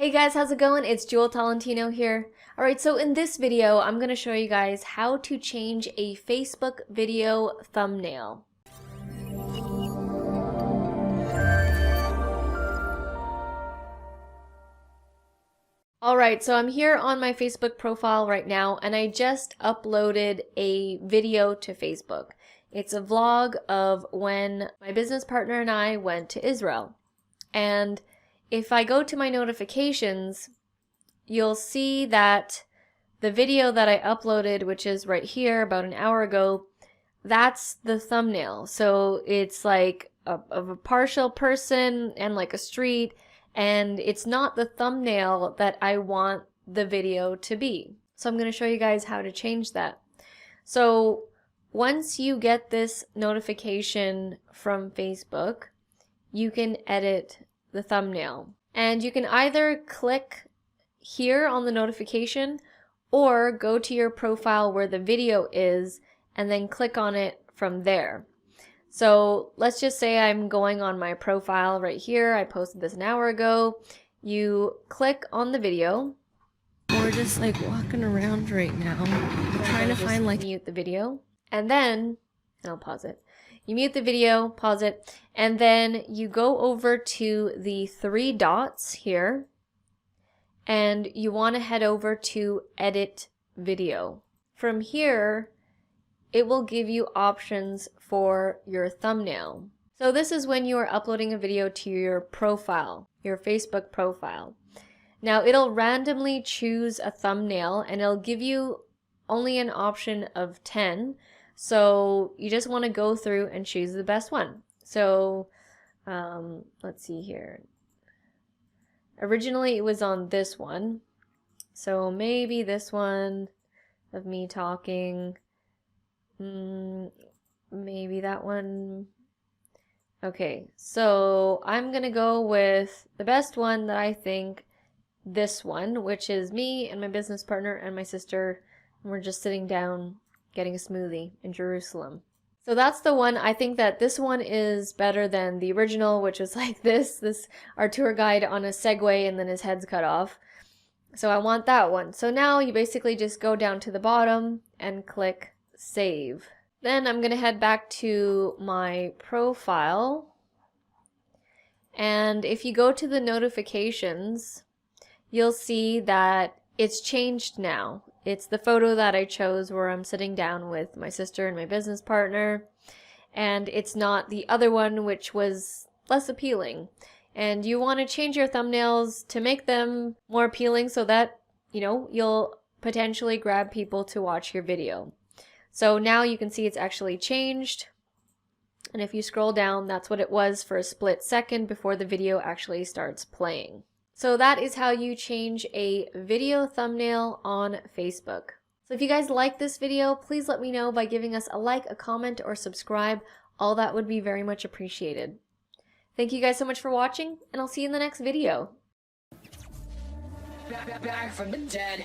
Hey guys, how's it going? It's Jewel Tolentino here. Alright, so in this video, I'm going to show you guys how to change a Facebook video thumbnail. Alright, so I'm here on my Facebook profile right now, and I just uploaded a video to Facebook. It's a vlog of when my business partner and I went to Israel. And if I go to my notifications, you'll see that the video that I uploaded, which is right here about an hour ago, that's the thumbnail. So it's like of a partial person and like a street, and it's not the thumbnail that I want the video to be. So I'm going to show you guys how to change that. So once you get this notification from Facebook, you can edit the thumbnail. And you can either click here on the notification or go to your profile where the video is and then click on it from there. So let's just say I'm going on my profile right here. I posted this an hour ago. You click on the video. We're just like walking around right now. I'm trying to find like mute the video. And then, I'll pause it. You mute the video, pause it, and then you go over to the three dots here, and you want to head over to Edit Video. From here, it will give you options for your thumbnail. So this is when you are uploading a video to your profile, your Facebook profile. Now it'll randomly choose a thumbnail, and it'll give you only an option of 10. So you just want to go through and choose the best one. So let's see here. Originally it was on this one. So maybe this one of me talking. Maybe that one. Okay, so I'm going to go with the best one that I think, this one, which is me and my business partner and my sister. And we're just sitting down getting a smoothie in Jerusalem. So that's the one. I think that this one is better than the original, which was like this our tour guide on a Segway and then his head's cut off. So I want that one. So now you basically just go down to the bottom and click save. Then I'm going to head back to my profile. And if you go to the notifications, you'll see that it's changed now. It's the photo that I chose where I'm sitting down with my sister and my business partner, and it's not the other one, which was less appealing. And you want to change your thumbnails to make them more appealing so that, you know, you'll potentially grab people to watch your video. So now you can see it's actually changed. And if you scroll down, that's what it was for a split second before the video actually starts playing. So that is how you change a video thumbnail on Facebook. So if you guys like this video, please let me know by giving us a like, a comment, or subscribe. All that would be very much appreciated. Thank you guys so much for watching, and I'll see you in the next video. Back from the dead.